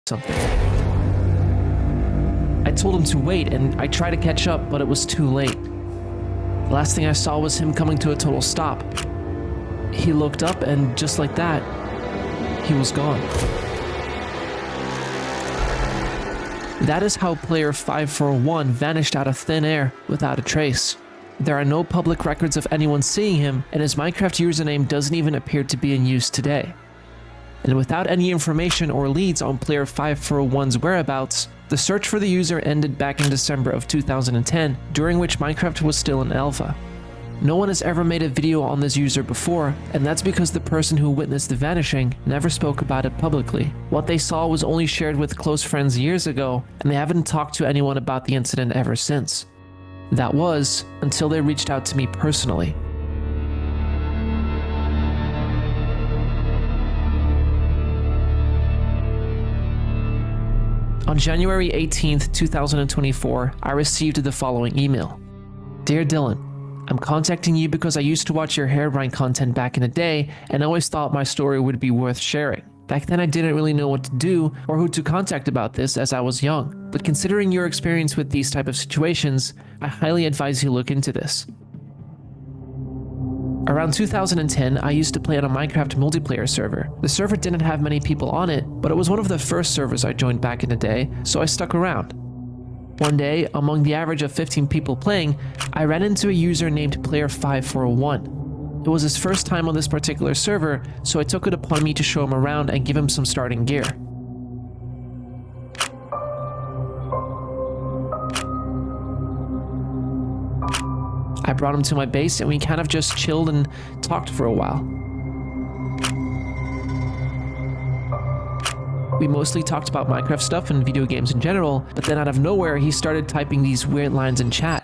something. I told him to wait, and I tried to catch up, but it was too late. The last thing I saw was him coming to a total stop. He looked up, and just like that, he was gone. That is how Player541 vanished out of thin air without a trace. There are no public records of anyone seeing him, and his Minecraft username doesn't even appear to be in use today. And without any information or leads on Player541's whereabouts, the search for the user ended back in December of 2010, during which Minecraft was still in alpha. No one has ever made a video on this user before, and that's because the person who witnessed the vanishing never spoke about it publicly. What they saw was only shared with close friends years ago, and they haven't talked to anyone about the incident ever since. That was until they reached out to me personally. On January 18th, 2024, I received the following email. Dear Dylan, I'm contacting you because I used to watch your Herobrine content back in the day and always thought my story would be worth sharing. Back then I didn't really know what to do or who to contact about this as I was young, but considering your experience with these type of situations, I highly advise you look into this. Around 2010, I used to play on a Minecraft multiplayer server. The server didn't have many people on it, but it was one of the first servers I joined back in the day, so I stuck around. One day, among the average of 15 people playing, I ran into a user named Player541. It was his first time on this particular server, so I took it upon me to show him around and give him some starting gear. I brought him to my base and we kind of just chilled and talked for a while. We mostly talked about Minecraft stuff and video games in general, but then out of nowhere he started typing these weird lines in chat.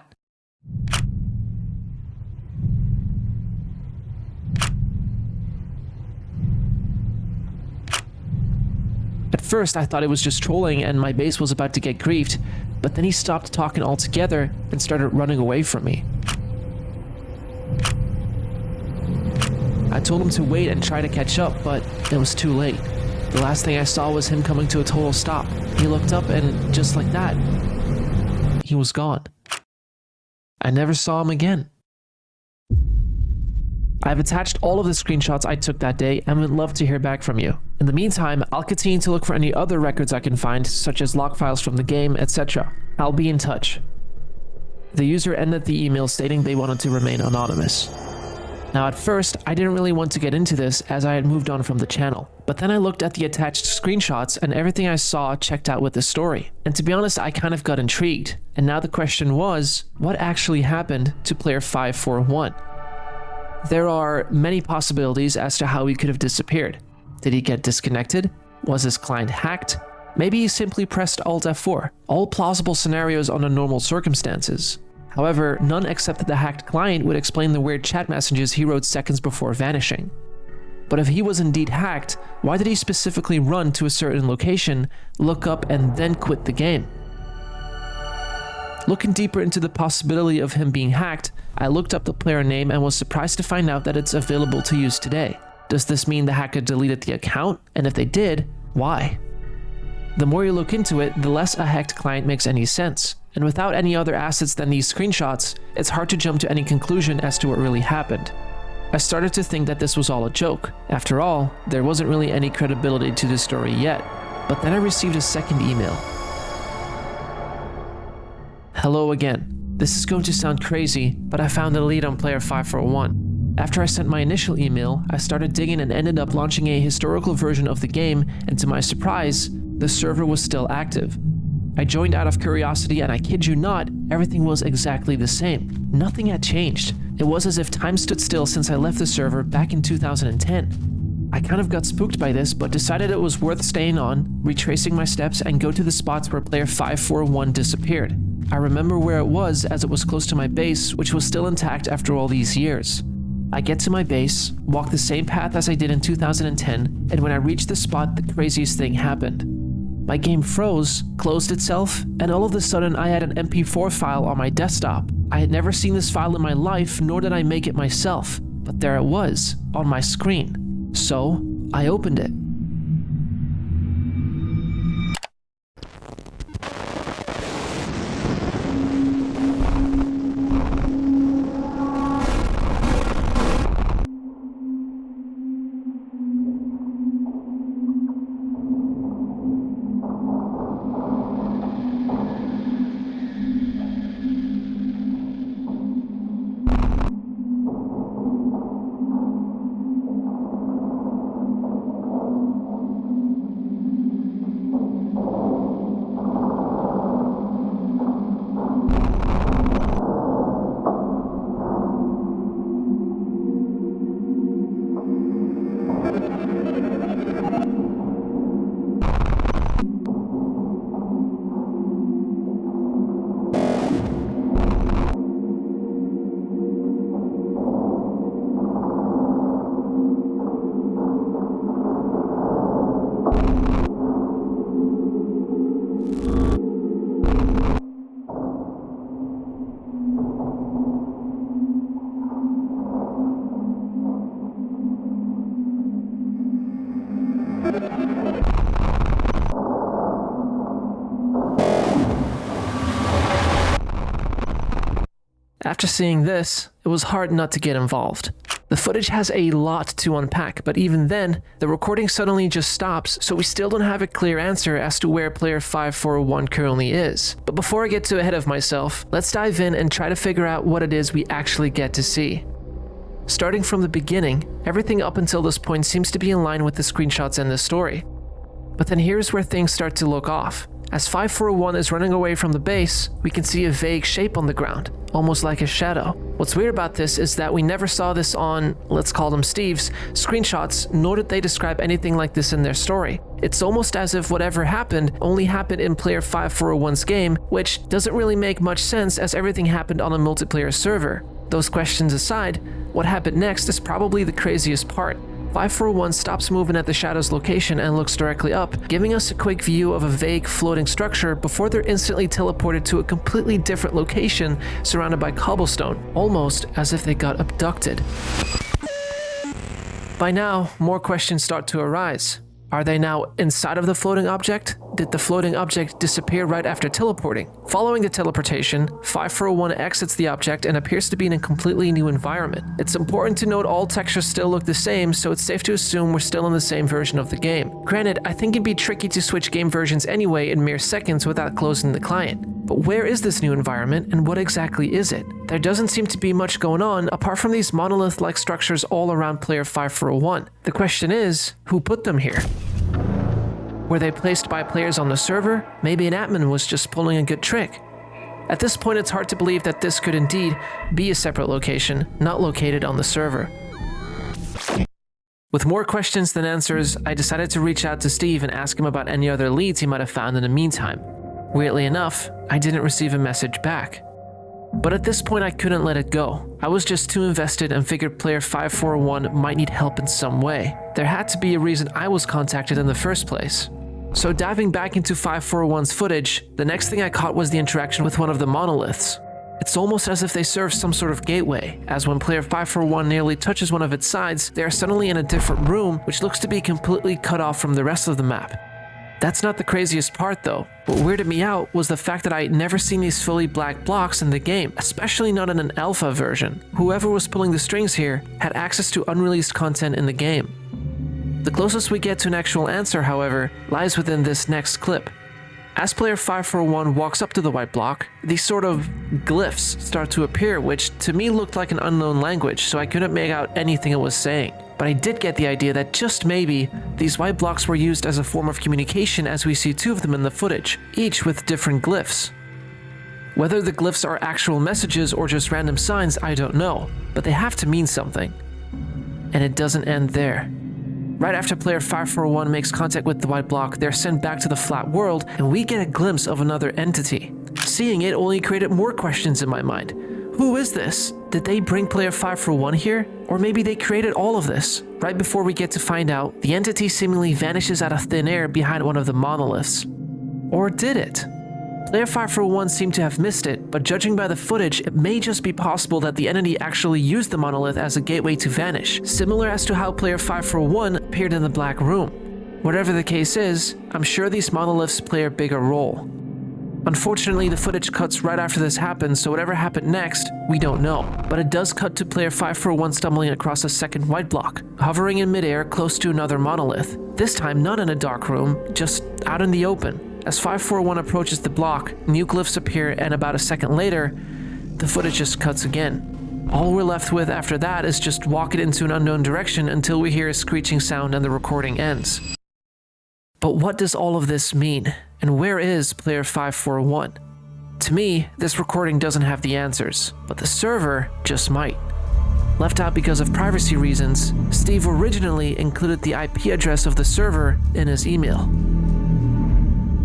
At first I thought it was just trolling and my base was about to get griefed, but then he stopped talking altogether and started running away from me. I told him to wait and try to catch up, but it was too late. The last thing I saw was him coming to a total stop. He looked up and just like that, he was gone. I never saw him again. I've attached all of the screenshots I took that day and would love to hear back from you. In the meantime, I'll continue to look for any other records I can find, such as log files from the game, etc. I'll be in touch. The user ended the email stating they wanted to remain anonymous. Now at first, I didn't really want to get into this as I had moved on from the channel, but then I looked at the attached screenshots and everything I saw checked out with the story. And to be honest, I kind of got intrigued. And now the question was, what actually happened to Player541? There are many possibilities as to how he could have disappeared. Did he get disconnected? Was his client hacked? Maybe he simply pressed Alt F4. All plausible scenarios under normal circumstances. However, none except the hacked client would explain the weird chat messages he wrote seconds before vanishing. But if he was indeed hacked, why did he specifically run to a certain location, look up, and then quit the game? Looking deeper into the possibility of him being hacked, I looked up the player name and was surprised to find out that it's available to use today. Does this mean the hacker deleted the account? And if they did, why? The more you look into it, the less a hacked client makes any sense. And without any other assets than these screenshots, it's hard to jump to any conclusion as to what really happened. I started to think that this was all a joke. After all, there wasn't really any credibility to the story yet. But then I received a second email. Hello again. This is going to sound crazy, but I found a lead on Player541. After I sent my initial email, I started digging and ended up launching a historical version of the game, and to my surprise, the server was still active. I joined out of curiosity and I kid you not, everything was exactly the same. Nothing had changed. It was as if time stood still since I left the server back in 2010. I kind of got spooked by this, but decided it was worth staying on, retracing my steps, and go to the spots where Player541 disappeared. I remember where it was as it was close to my base, which was still intact after all these years. I get to my base, walk the same path as I did in 2010, and when I reached the spot, the craziest thing happened. My game froze, closed itself, and all of a sudden I had an MP4 file on my desktop. I had never seen this file in my life, nor did I make it myself, but there it was, on my screen. So, I opened it. After seeing this, it was hard not to get involved. The footage has a lot to unpack, but even then, the recording suddenly just stops, so we still don't have a clear answer as to where Player 541 currently is. But before I get too ahead of myself, let's dive in and try to figure out what it is we actually get to see. Starting from the beginning, everything up until this point seems to be in line with the screenshots in this story. But then here's where things start to look off. As 541 is running away from the base, we can see a vague shape on the ground, almost like a shadow. What's weird about this is that we never saw this on, let's call them Steve's, screenshots, nor did they describe anything like this in their story. It's almost as if whatever happened only happened in Player 541's game, which doesn't really make much sense as everything happened on a multiplayer server. Those questions aside, what happened next is probably the craziest part. 541 stops moving at the shadow's location and looks directly up, giving us a quick view of a vague floating structure before they're instantly teleported to a completely different location surrounded by cobblestone, almost as if they got abducted. By now, more questions start to arise. Are they now inside of the floating object? Did the floating object disappear right after teleporting? Following the teleportation, 541 exits the object and appears to be in a completely new environment. It's important to note all textures still look the same, so it's safe to assume we're still in the same version of the game. Granted, I think it'd be tricky to switch game versions anyway in mere seconds without closing the client. But where is this new environment and what exactly is it? There doesn't seem to be much going on apart from these monolith-like structures all around Player 541. The question is, who put them here? Were they placed by players on the server? Maybe an admin was just pulling a good trick. At this point, it's hard to believe that this could indeed be a separate location, not located on the server. With more questions than answers, I decided to reach out to Steve and ask him about any other leads he might have found in the meantime. Weirdly enough, I didn't receive a message back. But at this point, I couldn't let it go. I was just too invested and figured Player 541 might need help in some way. There had to be a reason I was contacted in the first place. So diving back into 541's footage, the next thing I caught was the interaction with one of the monoliths. It's almost as if they serve some sort of gateway, as when Player 541 nearly touches one of its sides, they are suddenly in a different room, which looks to be completely cut off from the rest of the map. That's not the craziest part though. What weirded me out was the fact that I had never seen these fully black blocks in the game, especially not in an alpha version. Whoever was pulling the strings here had access to unreleased content in the game. The closest we get to an actual answer, however, lies within this next clip. As Player 541 walks up to the white block, these sort of glyphs start to appear, which to me looked like an unknown language, so I couldn't make out anything it was saying. But I did get the idea that just maybe, these white blocks were used as a form of communication as we see two of them in the footage, each with different glyphs. Whether the glyphs are actual messages or just random signs, I don't know, but they have to mean something. And it doesn't end there. Right after Player 541 makes contact with the white block, they're sent back to the flat world, and we get a glimpse of another entity. Seeing it only created more questions in my mind. Who is this? Did they bring Player 541 here? Or maybe they created all of this? Right before we get to find out, the entity seemingly vanishes out of thin air behind one of the monoliths. Or did it? Player 541 seemed to have missed it, but judging by the footage, it may just be possible that the entity actually used the monolith as a gateway to vanish, similar as to how Player 541 appeared in the black room. Whatever the case is, I'm sure these monoliths play a bigger role. Unfortunately, the footage cuts right after this happens, so whatever happened next, we don't know. But it does cut to Player 541 stumbling across a second white block, hovering in midair close to another monolith. This time not in a dark room, just out in the open. As 541 approaches the block, new glyphs appear, and about a second later, the footage just cuts again. All we're left with after that is just walk it into an unknown direction until we hear a screeching sound and the recording ends. But what does all of this mean? And where is Player 541? To me, this recording doesn't have the answers, but the server just might. Left out because of privacy reasons, Steve originally included the IP address of the server in his email.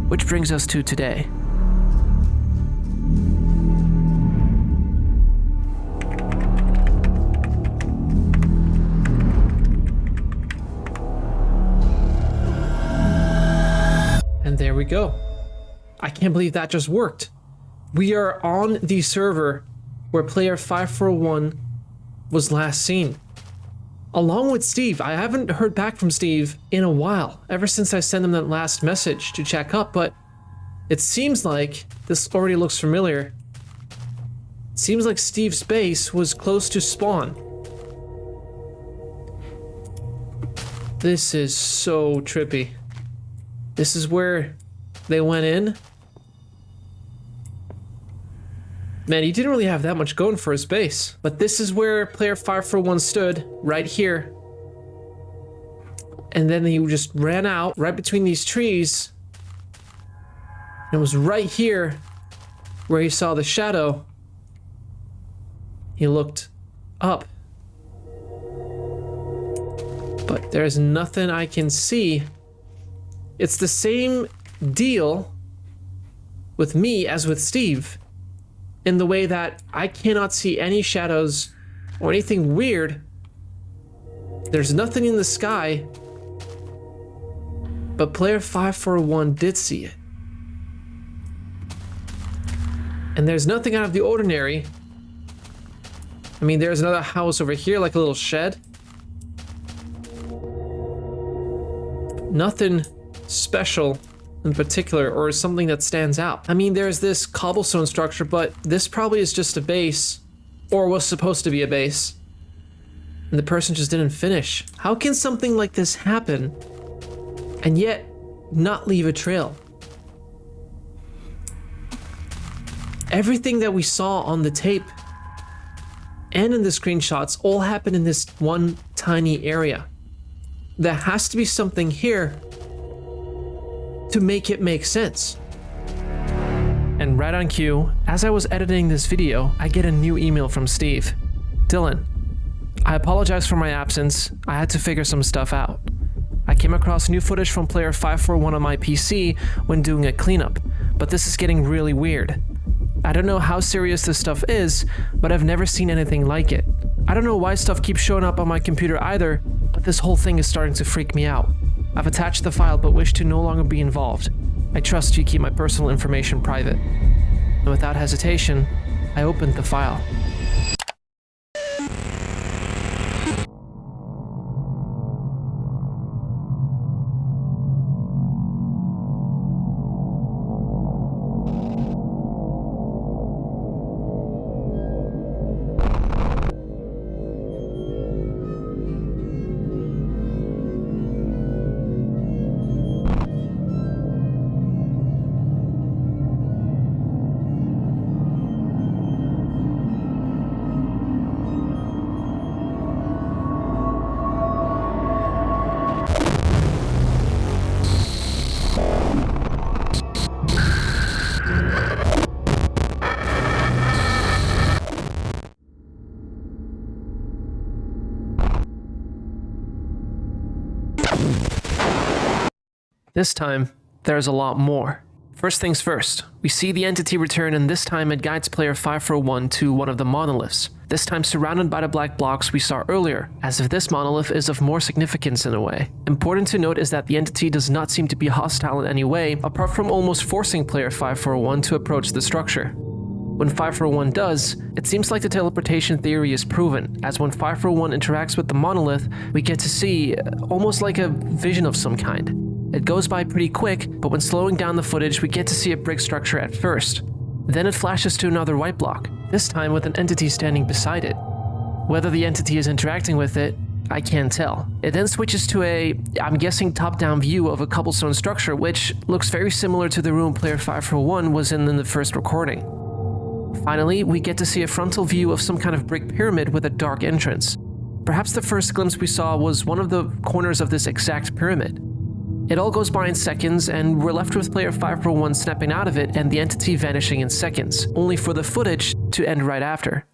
Which brings us to today. And there we go. I can't believe that just worked. We are on the server where Player 541 was last seen. Along with Steve. I haven't heard back from Steve in a while, ever since I sent him that last message to check up, but it seems like this already looks familiar. Seems like Steve's base was close to spawn. This is so trippy. This is where they went in. Man, he didn't really have that much going for his base. But this is where Player541 stood, right here. And then he just ran out right between these trees. And it was right here where he saw the shadow. He looked up. But there's nothing I can see. It's the same deal with me as with Steve, in the way that I cannot see any shadows or anything weird. There's nothing in the sky, but Player541 did see it. And there's nothing out of the ordinary. I mean, there's another house over here, like a little shed. Nothing special in particular, or something that stands out. I mean, there's this cobblestone structure, but this probably is just a base, or was supposed to be a base, and the person just didn't finish. How can something like this happen, and yet not leave a trail? Everything that we saw on the tape and in the screenshots all happened in this one tiny area. There has to be something here to make it make sense. And right on cue, as I was editing this video, I get a new email from Steve. Dylan, I apologize for my absence. I had to figure some stuff out. I came across new footage from Player541 on my PC when doing a cleanup, but this is getting really weird. I don't know how serious this stuff is, but I've never seen anything like it. I don't know why stuff keeps showing up on my computer either, but this whole thing is starting to freak me out. I've attached the file but wish to no longer be involved. I trust you keep my personal information private. And without hesitation, I opened the file. This time, there's a lot more. First things first, we see the entity return, and this time it guides Player541 to one of the monoliths, this time surrounded by the black blocks we saw earlier, as if this monolith is of more significance in a way. Important to note is that the entity does not seem to be hostile in any way, apart from almost forcing Player541 to approach the structure. When 541 does, it seems like the teleportation theory is proven, as when 541 interacts with the monolith, we get to see almost like a vision of some kind. It goes by pretty quick, but when slowing down the footage, we get to see a brick structure at first. Then it flashes to another white block, this time with an entity standing beside it. Whether the entity is interacting with it, I can't tell. It then switches to a, I'm guessing, top-down view of a cobblestone structure, which looks very similar to the room Player541 was in the first recording. Finally, we get to see a frontal view of some kind of brick pyramid with a dark entrance. Perhaps the first glimpse we saw was one of the corners of this exact pyramid. It all goes by in seconds, and we're left with Player541 snapping out of it and the entity vanishing in seconds, only for the footage to end right after.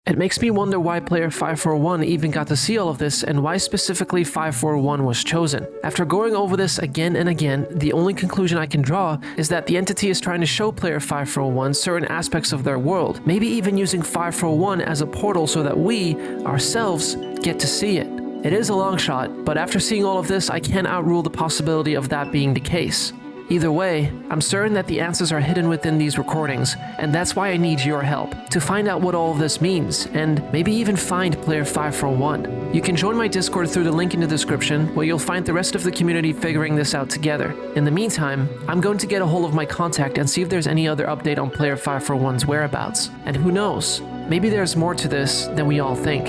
It makes me wonder why Player541 even got to see all of this, and why specifically 541 was chosen. After going over this again and again, the only conclusion I can draw is that the entity is trying to show Player541 certain aspects of their world, maybe even using 541 as a portal so that we, ourselves, get to see it. It is a long shot, but after seeing all of this, I can't outrule the possibility of that being the case. Either way, I'm certain that the answers are hidden within these recordings, and that's why I need your help to find out what all of this means, and maybe even find Player541. You can join my Discord through the link in the description, where you'll find the rest of the community figuring this out together. In the meantime, I'm going to get a hold of my contact and see if there's any other update on Player541's whereabouts. And who knows, maybe there's more to this than we all think.